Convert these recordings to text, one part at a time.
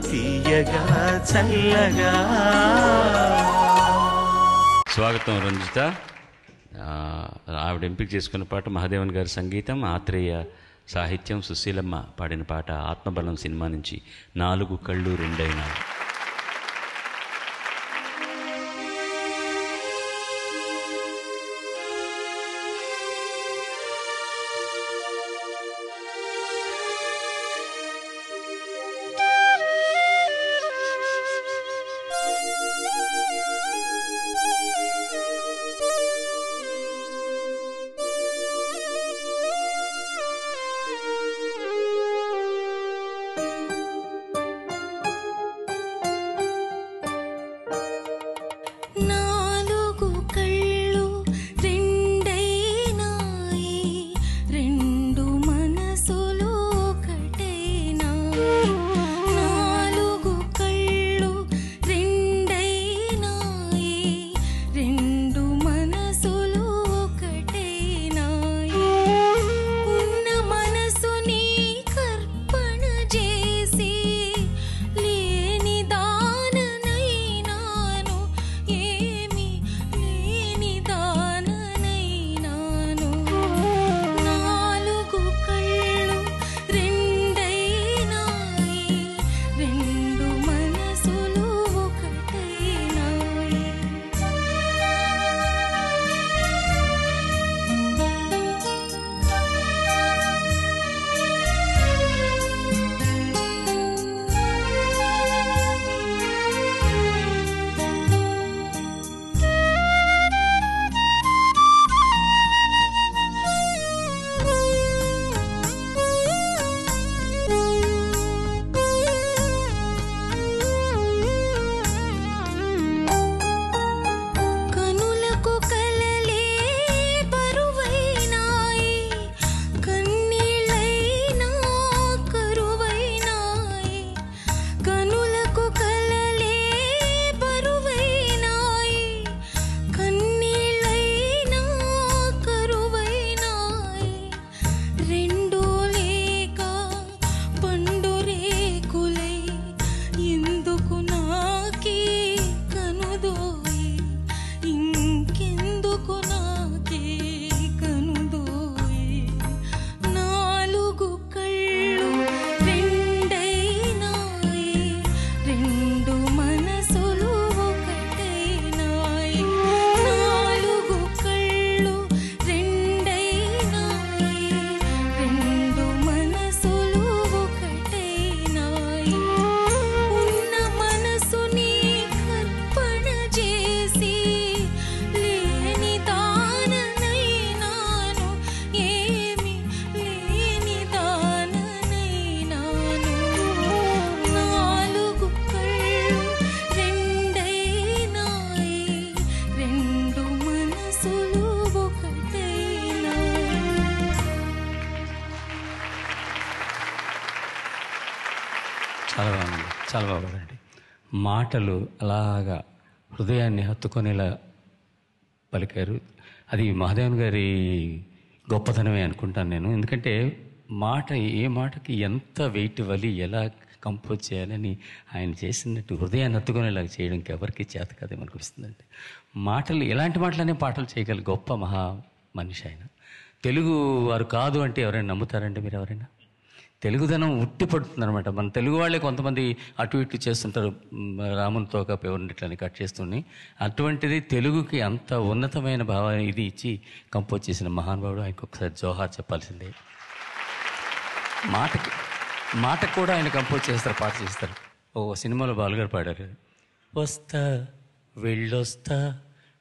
తీయగా చల్లగా. స్వాగతం రంజిత. ఆవిడ ఎంపిక చేసుకున్న పాట మహాదేవన్ గారి సంగీతం, ఆత్రేయ సాహిత్యం, సుశీలమ్మ పాడిన పాట ఆత్మబలం సినిమా నుంచి 4 కళ్ళు రెండైనా. చాలా బాగుందండి. మాటలు అలాగా హృదయాన్ని హత్తుకొనేలా పలికారు. అది మహాదేవన్ గారి గొప్పతనమే అనుకుంటాను నేను. ఎందుకంటే ఏ మాటకి ఎంత వెయిట్ ఇవ్వాలి, ఎలా కంపోజ్ చేయాలని ఆయన చేసినట్టు హృదయాన్ని హత్తుకునేలాగా చేయడం ఎవరికి చేత కదేమో అనిపిస్తుందండి. మాటలు ఎలాంటి మాటలనే పాటలు చేయగల గొప్ప మహా మనిషి ఆయన. తెలుగు వారు కాదు అంటే ఎవరైనా నమ్ముతారండి? మీరు ఎవరైనా? తెలుగుదనం ఉట్టి పడుతుంది అనమాట. మన తెలుగు వాళ్ళే కొంతమంది అటు ఇటు చేస్తుంటారు, రాముని తోక ఎవరినిట్లని కట్ చేస్తుంది. అటువంటిది తెలుగుకి అంత ఉన్నతమైన భావాన్ని ఇది ఇచ్చి కంపోజ్ చేసిన మహానుభావుడు. ఆయనకు ఒకసారి జోహార్ చెప్పాల్సిందే. మాటకు కూడా ఆయన కంపోజ్ చేస్తారు, పాట చేస్తారు. ఓ సినిమాలో బాలుగారు పాడారు, వస్తా వెళ్ళొస్తా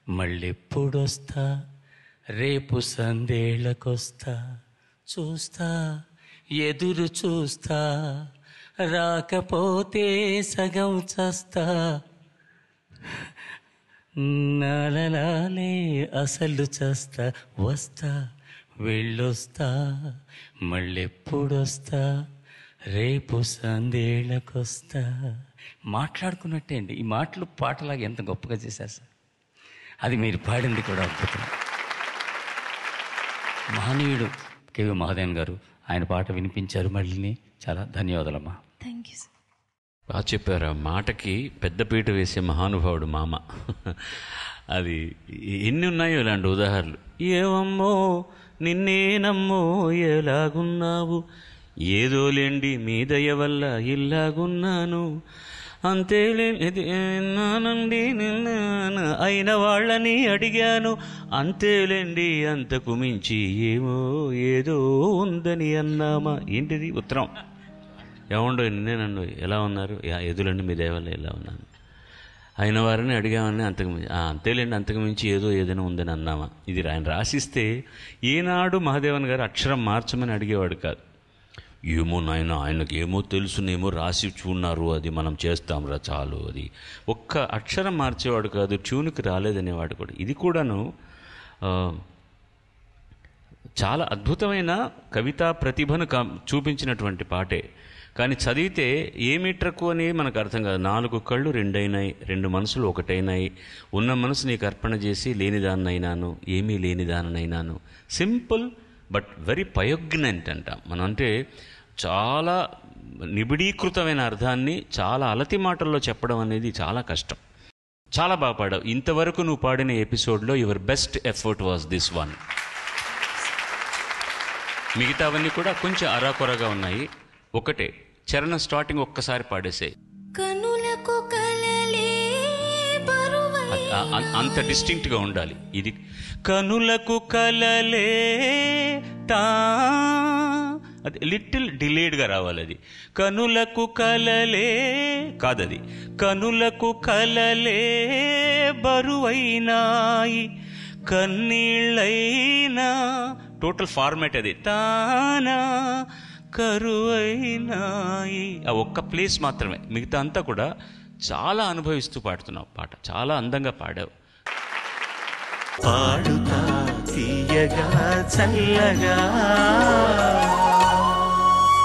మళ్ళెప్పుడొస్తా రేపు సందేళ్ళకొస్తా చూస్తా ఎదురు చూస్తా రాకపోతే సగం చస్తా నాలలాలే అసలు చస్తా వస్తా వెళ్ళొస్తా మళ్ళెప్పుడొస్తా రేపు సందేళ్ళకొస్తా. మాట్లాడుకున్నట్టే అండి. ఈ మాటలు పాటలాగా ఎంత గొప్పగా చేశారు సార్. అది మీరు పాడింది కూడా అద్భుతం. మహనీయుడు కెవి మహాదేవన్ గారు ఆయన పాట వినిపించారు. మళ్ళీ చాలా ధన్యవాదాలమ్మా. Thank you sir. బాగా చెప్పారు. ఆ మాటకి పెద్దపీట వేసే మహానుభావుడు మామ. అది ఎన్ని ఉన్నాయో ఇలాంటి ఉదాహరణలు. ఏవమ్మో నిన్నేనమ్మో ఎలాగున్నావు, ఏదోలేండి మీ దయ వల్ల ఇలాగున్నాను, అంతేలేనండి అయిన వాళ్ళని అడిగాను, అంతేలేండి అంతకు మించి ఏమో ఏదో ఉందని అన్నామా. ఏంటిది ఉత్తరం? ఏమండో నిన్నే నన్ను ఎలా ఉన్నారు, ఎదులండి మీ దయ వల్ల ఎలా ఉన్నాను, అయిన వారిని అడిగామని అంతేలేండి అంతకు మించి ఏదైనా ఉందని అన్నామా. ఇది ఆయన రాసిస్తే ఈనాడు మహాదేవన్ గారు అక్షరం మార్చమని అడిగేవాడు కాదు. ఏమో నాయన ఆయనకి ఏమో తెలుసునేమో రాసి చూన్నారు, అది మనం చేస్తాంరా చాలు, అది ఒక్క అక్షరం మార్చేవాడు కాదు, ట్యూన్కి రాలేదనేవాడు కూడా. ఇది కూడాను చాలా అద్భుతమైన కవితా ప్రతిభను చూపించినటువంటి పాటే. కానీ చదివితే ఏమిట్రకు అని మనకు అర్థం కాదు. 4 కళ్ళు రెండైనాయి, 2 మనసులు ఒకటైనాయి, ఉన్న మనసు నీకు అర్పణ చేసి లేనిదాన్నైనాను, ఏమీ లేనిదానైనాను. సింపుల్ బట్ వెరీ పయోగ్నెంట్ అంట. మనం అంటే చాలా నిబిడీకృతమైన అర్థాన్ని చాలా అలతి మాటల్లో చెప్పడం అనేది చాలా కష్టం. చాలా బాగా పాడావు. ఇంతవరకు నువ్వు పాడిన ఎపిసోడ్లో your best effort was this one. మిగతావన్నీ కూడా కొంచెం అరాకొరగా ఉన్నాయి. ఒకటే చరణం స్టార్టింగ్ ఒక్కసారి పాడేసే, అంత డిస్టింక్ట్గా ఉండాలి. ఇది కనులకు కలలే తా, అది లిటిల్ డిలేడ్గా రావాలి. అది కనులకు కలలే కాదది, కనులకు కలలే బరువైనాయి, కన్నీళ్ళైనా, టోటల్ ఫార్మాట్ అది, తానా కరువైనాయి. ఆ ఒక్క ప్లేస్ మాత్రమే, మిగతా అంతా కూడా చాలా అనుభవిస్తూ పాడుతున్నావు పాట. చాలా అందంగా పాడావు. పాడుతా తీయగా చల్లగా